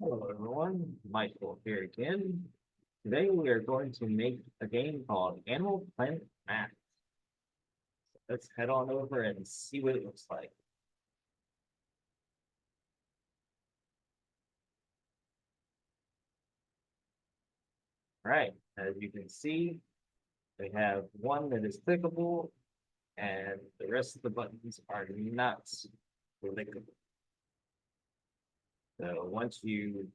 Hello everyone, Michael here again. Today we are going to make a game called Animal Planet Math. Let's head on over and see what it looks like. All right, as you can see, we have one that is clickable and the rest of the buttons are not clickable. So once you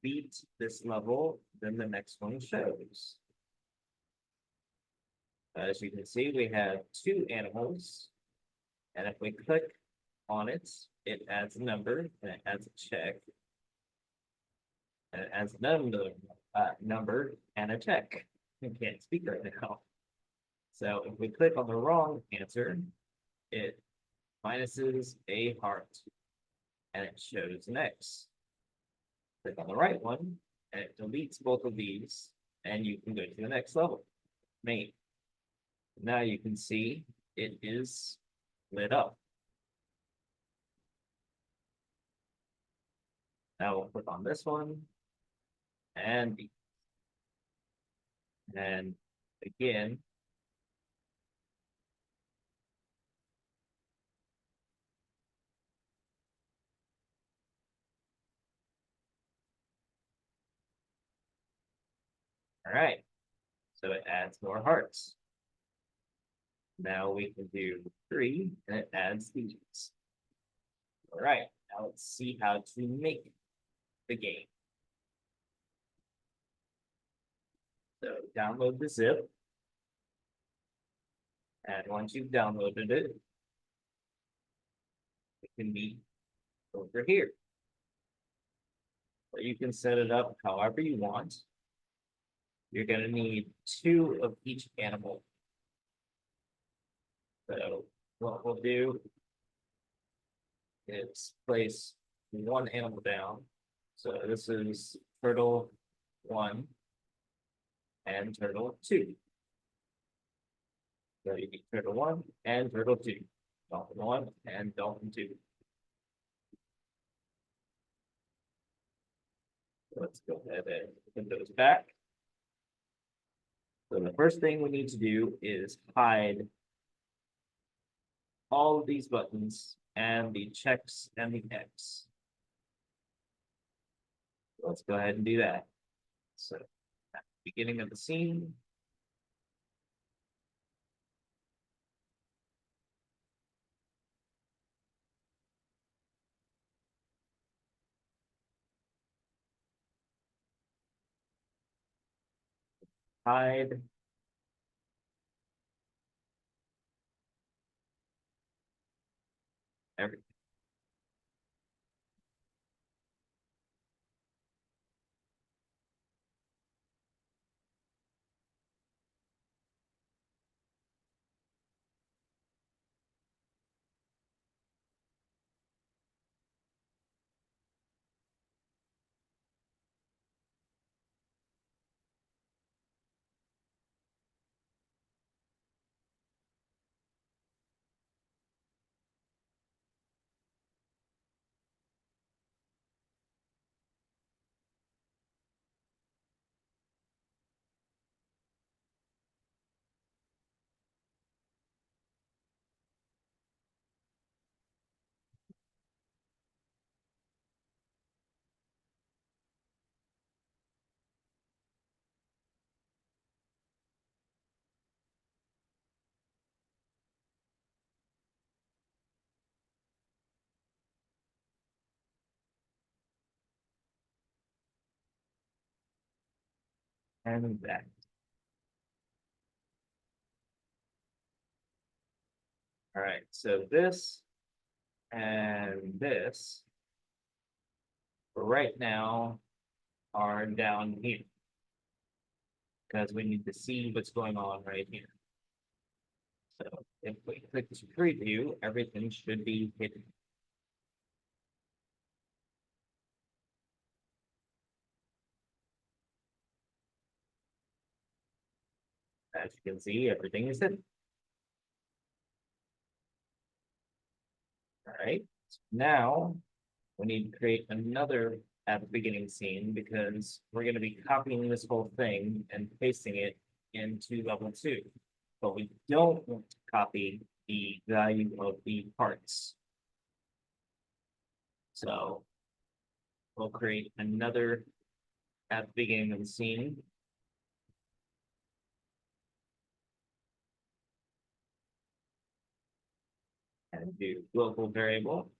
beat this level, then the next one shows. As you can see, we have two animals, and if we click on it, it adds a number and it adds a check, and it adds another number and a check. I can't speak right now. So if we click on the wrong answer, it minuses a heart and it shows an X. Click on the right one and it deletes both of these, and you can go to the next level. Main. Now you can see it is lit up. Now we'll click on this one and again. All right, so it adds more hearts. Now we can do 3 and it adds these. All right, now let's see how to make the game. So download the zip. And once you've downloaded it, it can be over here. But you can set it up however you want. You're going to need 2 of each animal. So what we'll do is place one animal down. So this is turtle 1 and turtle 2. So you need turtle 1 and turtle 2. Dolphin 1 and dolphin 2. Let's go ahead and put those back. So the first thing we need to do is hide all of these buttons and the checks and the X. Let's go ahead and do that. So at the beginning of the scene, hide everything. And that. All right, so this and this for right now are down here because we need to see what's going on right here. So if we click to preview, everything should be hidden. As you can see, everything is hidden. All right, so now we need to create another at the beginning scene because we're going to be copying this whole thing and pasting it into level 2. But we don't want to copy the value of the parts. So we'll create another at the beginning of the scene. And do global variable.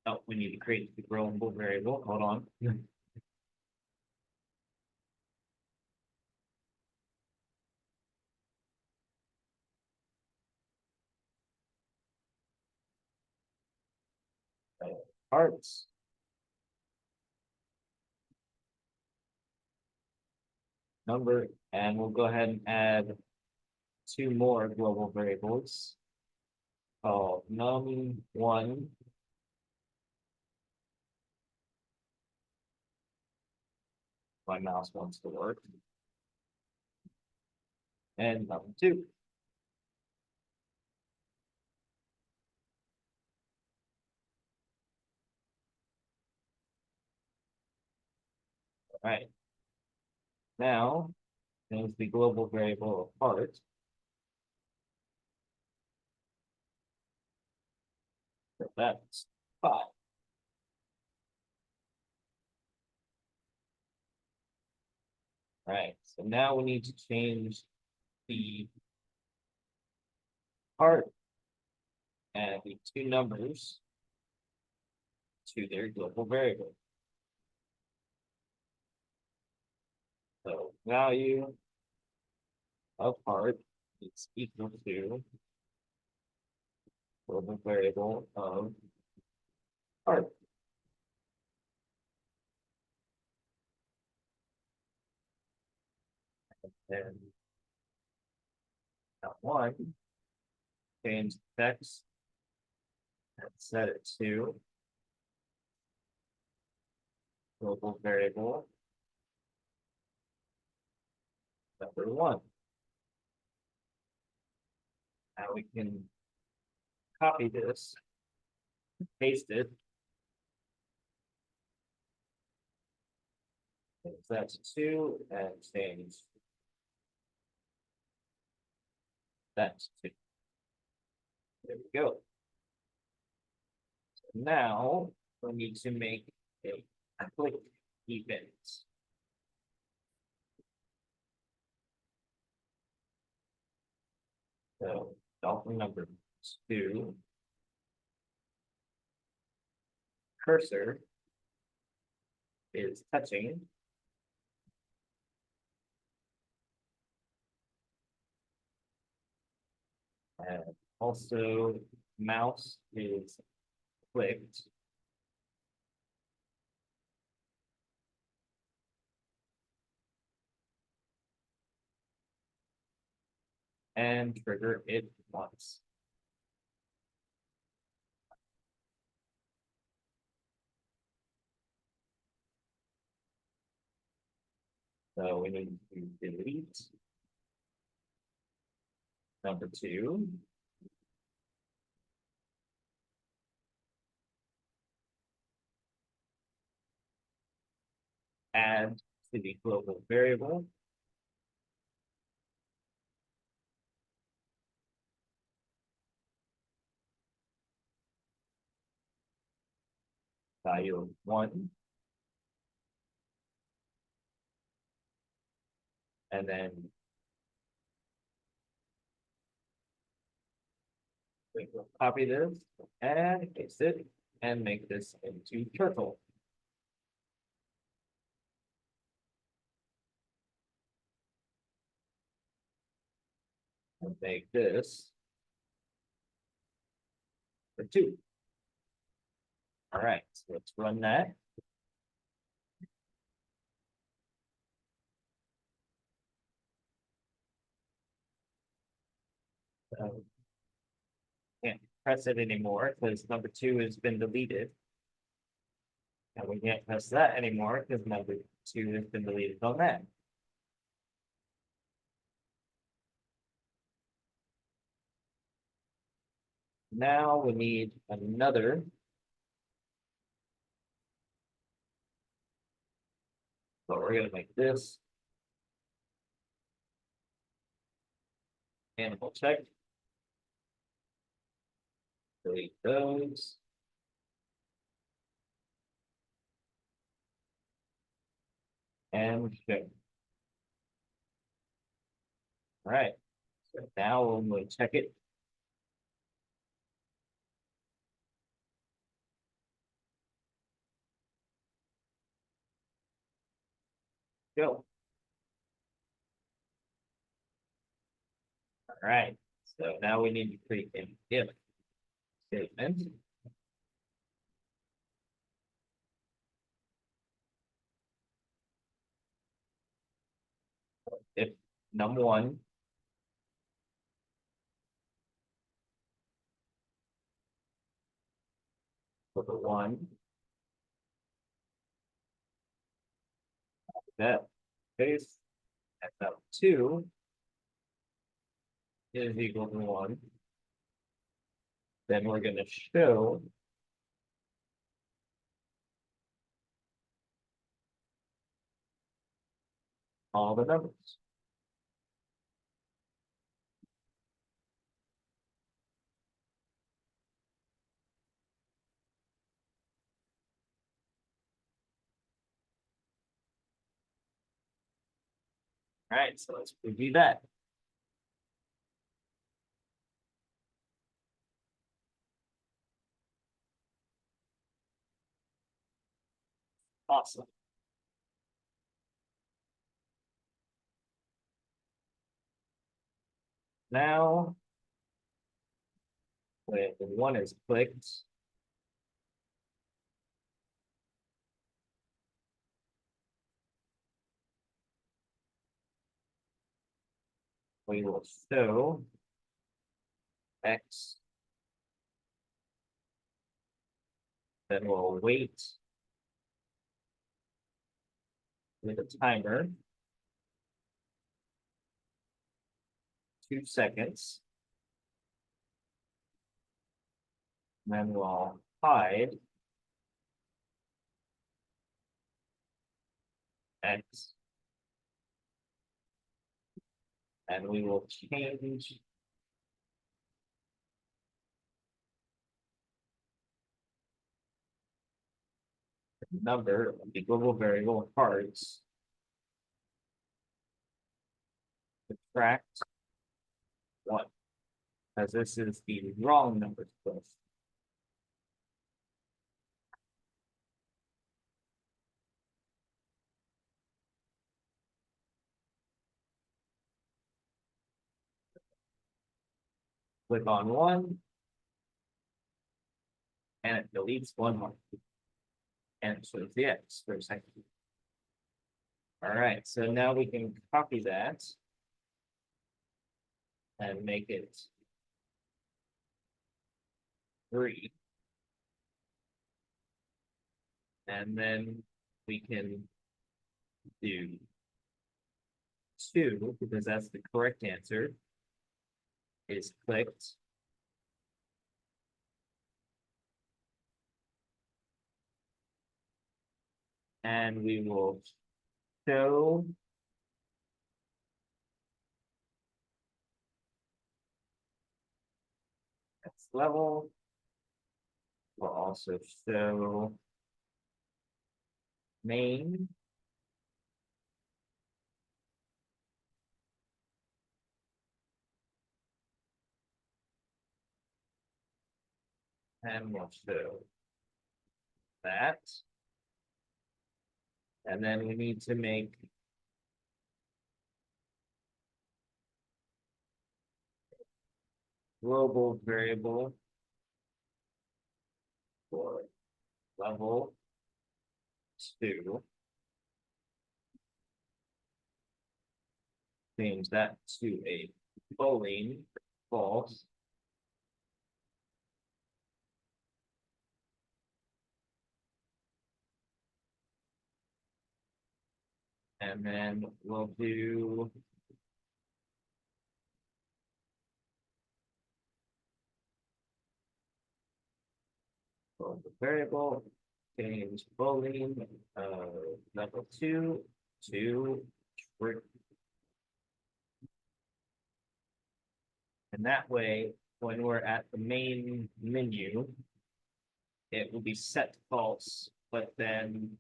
Oh, we need to create the global variable. Hold on. Parts. Number, and we'll go ahead and add 2 more global variables called num1. My mouse wants to work. And num2. All right. Now, there's the global variable of part. So that's 5. All right. So now we need to change the part and the 2 numbers to their global variable. So value of part is equal to global variable of part. And now 1, change the text and set it to global variable number 1. Now we can copy this, paste it. That's 2 and change that's 2. There we go. So now we need to make a click event. So dolphin number 2, cursor is touching. And also mouse is clicked. And trigger it once. So we need to delete number 2. Add to the global variable. Value of 1. And then we will copy this and paste it and make this into turtle. And make this for 2. All right, so let's run that. Can't press it anymore because number 2 has been deleted. And we can't press that anymore because number 2 has been deleted on that. Now we need another but we're gonna make this animal check. Delete those. And show. All right. So now when we check it, go. All right. So now we need to create an if statement. If num1 with a 1, that case, and num2 is equal to 1, then we're going to show all the numbers. All right, so let's review that. Awesome. Now, when one is clicked, we will show X, then we'll wait with a timer 2 seconds. Then we'll hide X, and we will change the number of the global variable parts, subtract 1, because this is the wrong number list. Click on 1, and it deletes 1 more. And it shows the X for a second. All right, so now we can copy that and make it 3. And then we can do 2, because that's the correct answer, is clicked. And we will show X level. We'll also show main. And we'll show that. And then we need to make global variable for level 2. Change that to a boolean false. And then we'll do global variable, change boolean level 2 to true. And that way, when we're at the main menu, it will be set to false, but then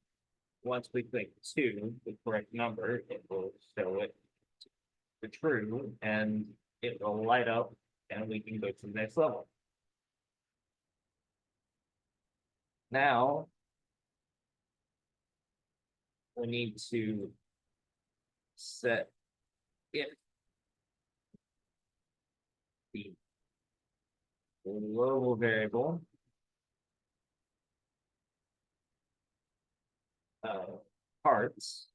once we click 2, the correct number, it will show it to true, and it will light up, and we can go to the next level. Now, we need to set if the global variable parts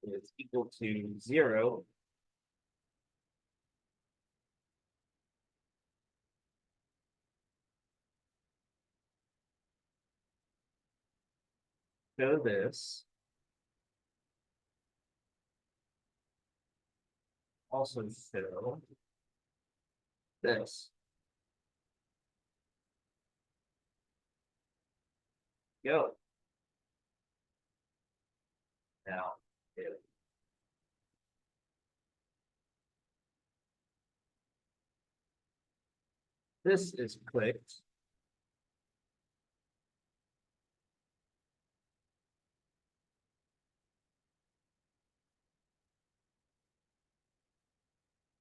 is equal to 0, show this. Also show this. Go. Now, if this is clicked,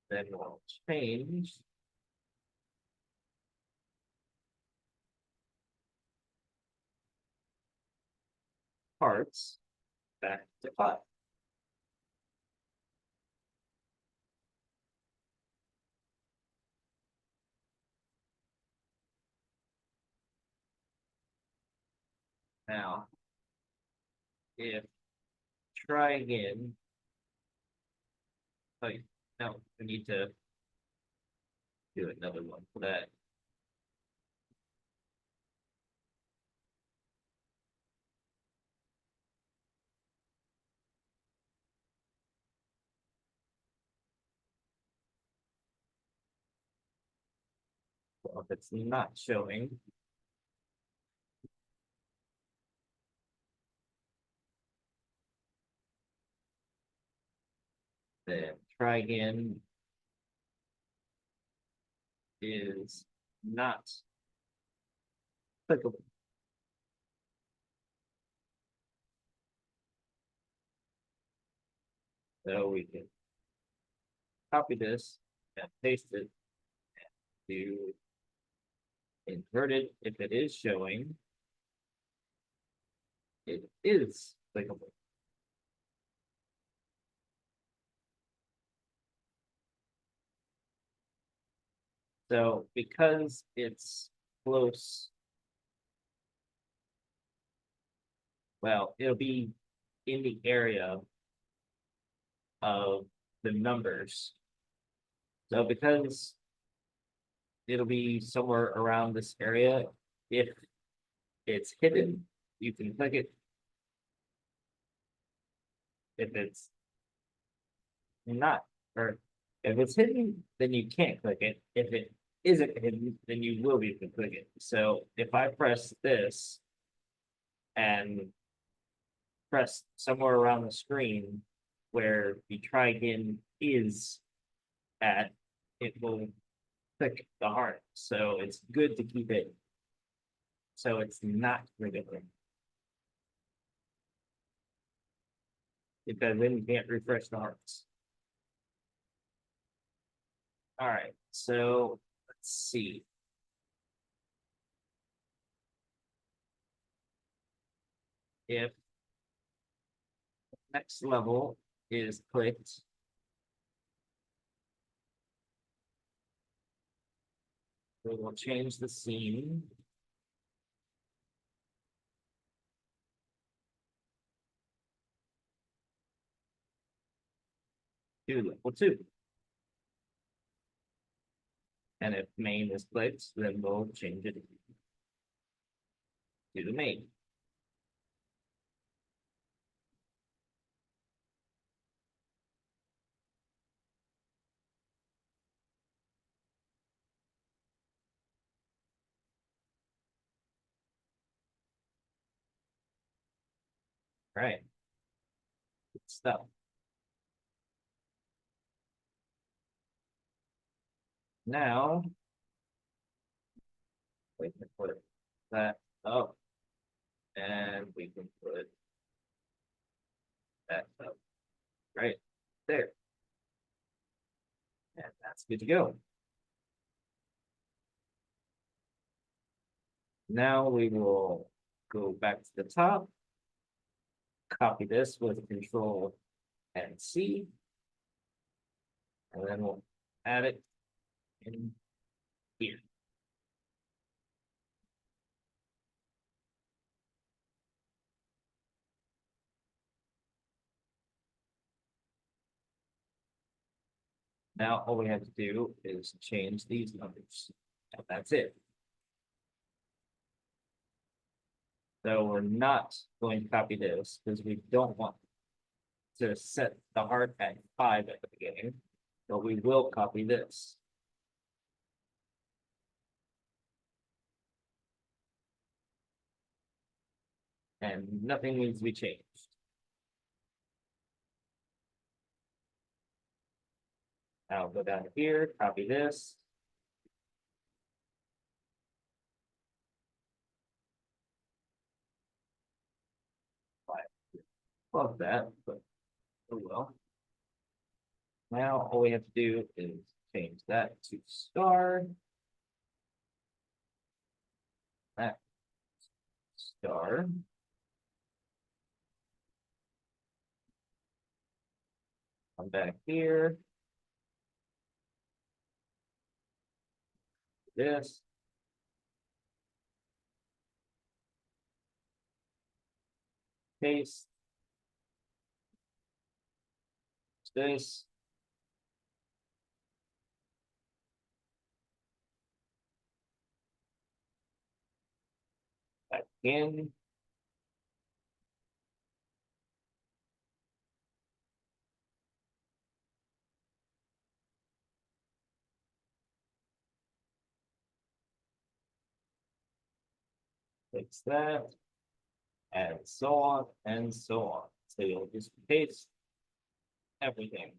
then we'll change parts back to 5. Now, if try again, oh, no, we need to do another one for that. Well, if it's not showing, then try again is not clickable. So we can copy this and paste it to invert it. If it is showing, it is clickable. So because it's close, well, it'll be in the area of the numbers. So because it'll be somewhere around this area, if it's hidden, you can click it. If it's not, or if it's hidden, then you can't click it. If it isn't hidden, then you will be able to click it. So if I press this and press somewhere around the screen where the try again is at, it will click the heart. So it's good to keep it so it's not clickable. Because then you can't refresh the hearts. All right, so let's see. If next level is clicked, we will change the scene. To level 2. And if main is clicked, then we'll change it to the main. Right. stuff. Now, we can put that up, and we can put that up right there. And that's good to go. Now we will go back to the top, copy this with Control and C, and then we'll add it in here. Now all we have to do is change these numbers, and that's it. So we're not going to copy this because we don't want to set the hard at 5 at the beginning, but we will copy this. And nothing needs to be changed. I'll go down here, copy this. Love that, but oh well. Now all we have to do is change that to star. That star. Come back here. This. Paste. This. Back in. Fix that. And so on and so on. So you'll just paste everything.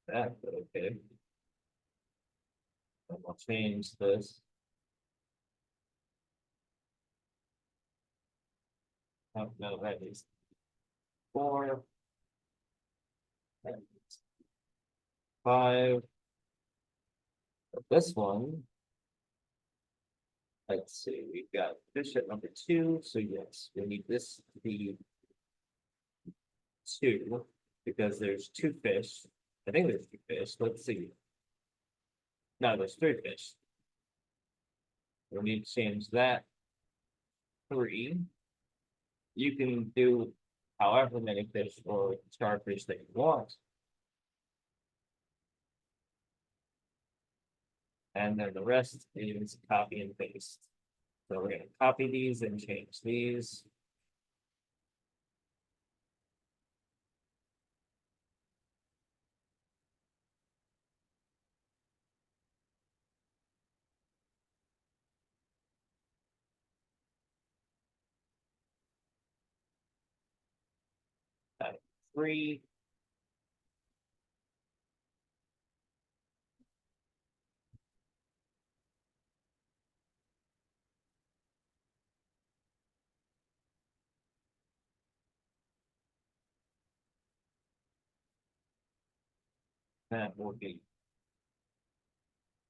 That, okay. And we'll change this. Oh, no, that is 4. That is 5. But this one, let's see, we've got fish at number 2. So yes, we need this to be 2 because there's 2 fish. I think there's 2 fish. Let's see. No, there's 3 fish. We need to change that 3. You can do however many fish or starfish that you want. And then the rest is copy and paste. So we're going to copy these and change these. That 3. That will be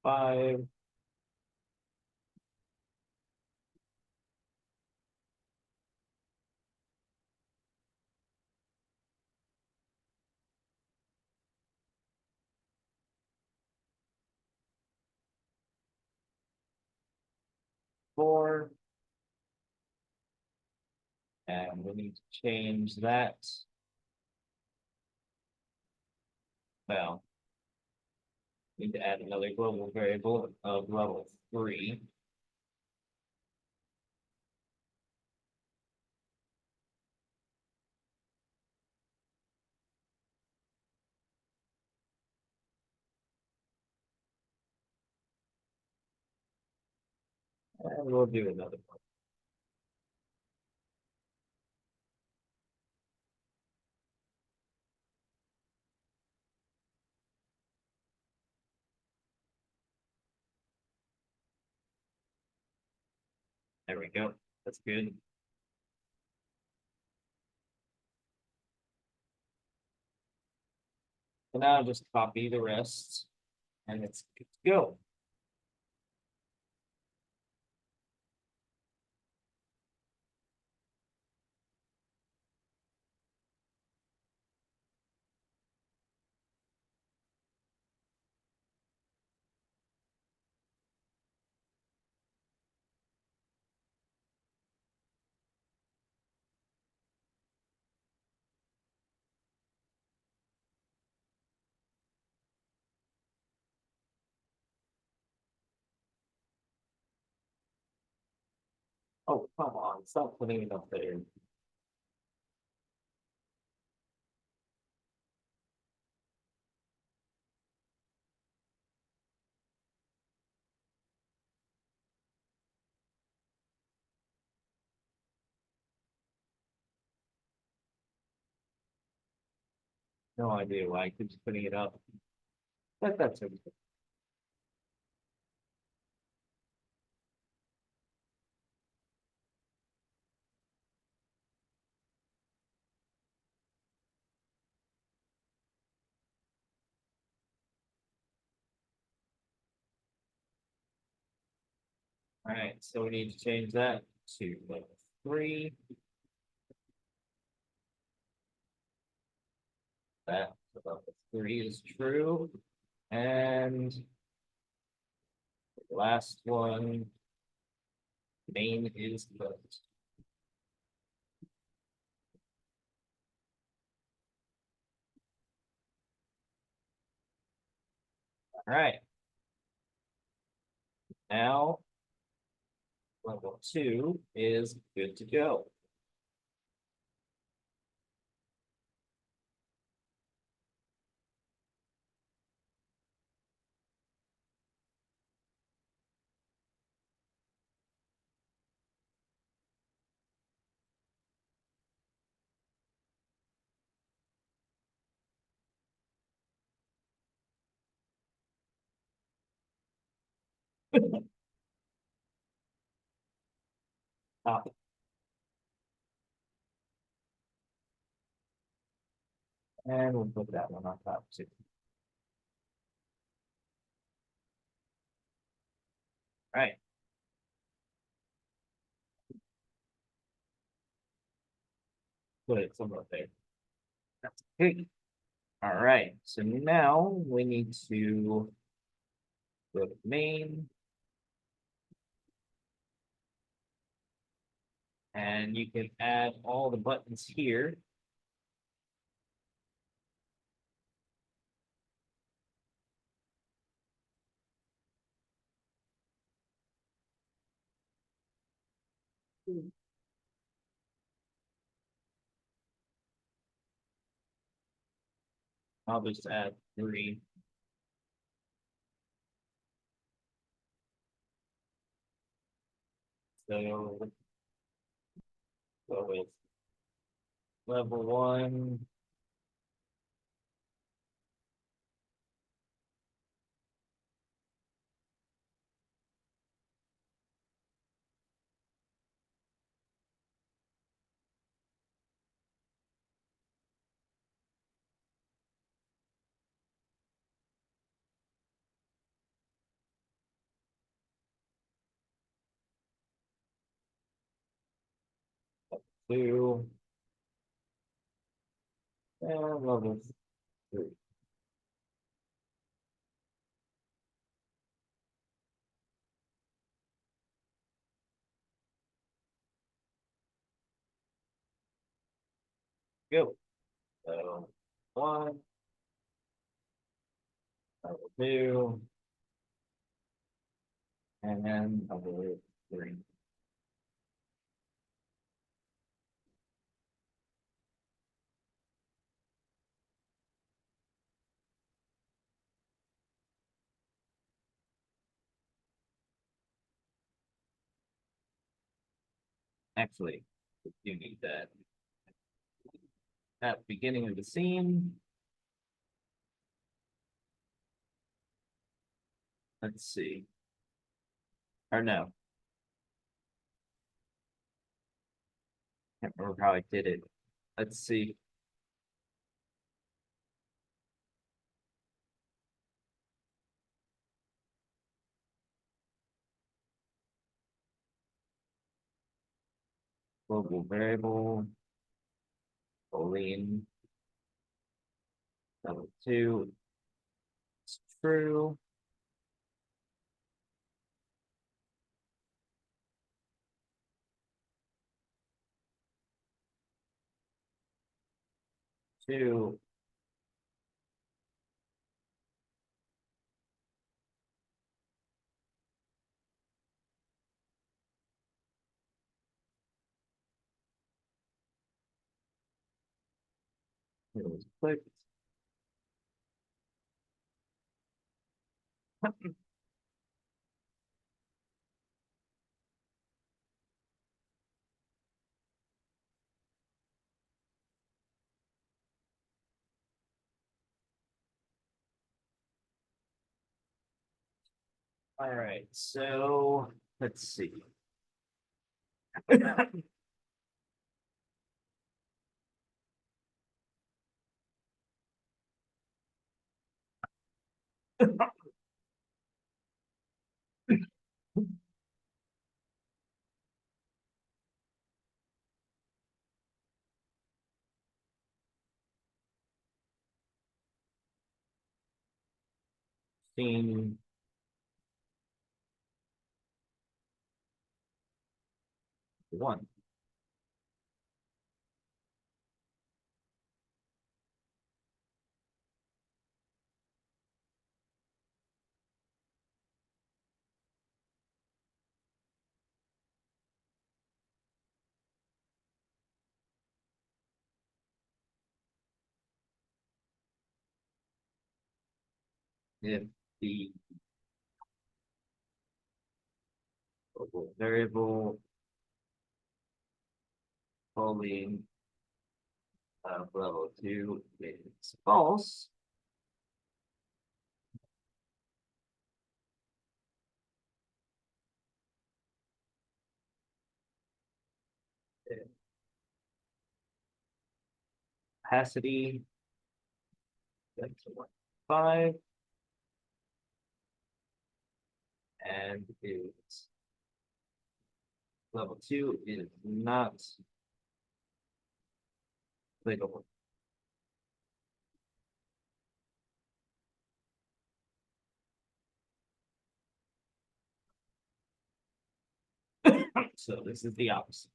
5. Four. And we need to change that. Well, need to add another global variable of level 3. And we'll do another one. There we go. That's good. So now I'll just copy the rest and it's good to go. Oh, come on. Stop putting it up there. No idea why I keep putting it up. But that's okay. All right, so we need to change that to level 3. That level 3 is true. And the last one, main is closed. All right. Now, level 2 is good to go. Top. And we'll put that one on top too. All right. Put it somewhere there. That's okay. All right. So now we need to go to main. And you can add all the buttons here. I'll just add 3. So go with level 1. Two, and level 3. Go. So 1, level 2, and then level 3. Actually, you need that at the beginning of the scene. Let's see. Or no. Can't remember how I did it. Let's see. Global variable, boolean, level 2, it's true. Two, it was clicked. All right, so let's see. Scene one. If the global variable boolean of level 2 is false, opacity, that's 1.5, and is level 2 is not clickable. So this is the opposite.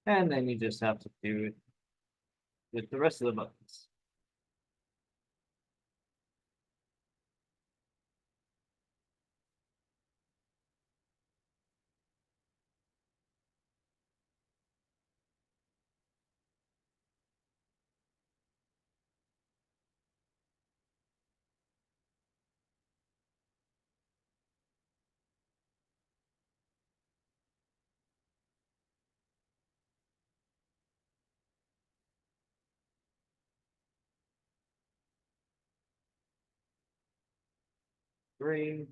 And then you just have to do it with the rest of the buttons. Three.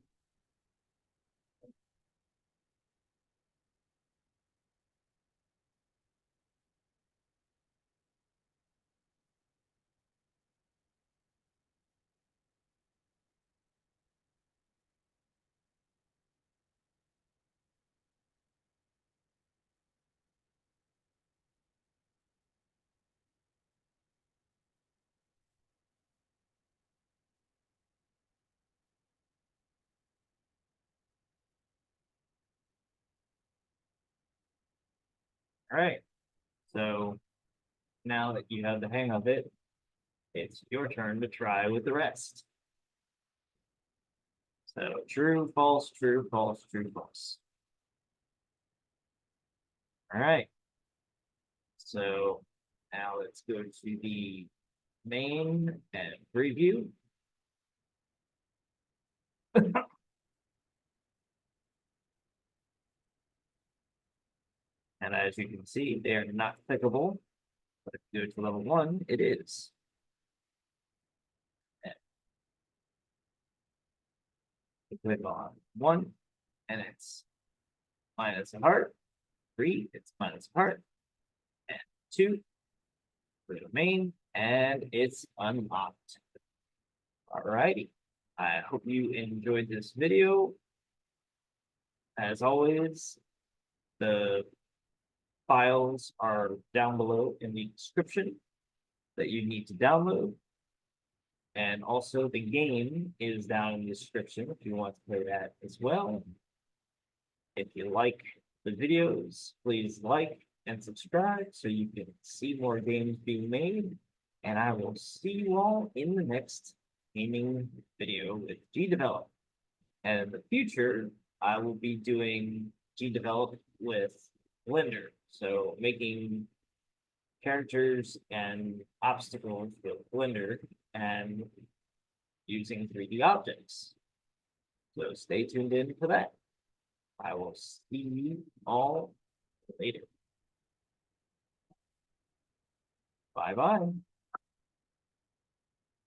All right. So now that you have the hang of it, it's your turn to try with the rest. So true, false, true, false, true, false. All right. So now let's go to the main and preview. And as you can see, they are not clickable. But if you go to level 1, it is. And you click on 1, and it's minus a heart. 3, it's minus a heart. And 2, go to main, and it's unlocked. Alrighty. I hope you enjoyed this video. As always, the files are down below in the description that you need to download. And also the game is down in the description if you want to play that as well. If you like the videos, please like and subscribe so you can see more games being made. And I will see you all in the next gaming video with Gdevelop. And in the future, I will be doing Gdevelop with Blender. So making characters and obstacles with Blender and using 3D objects. So stay tuned in for that. I will see you all later. Bye-bye.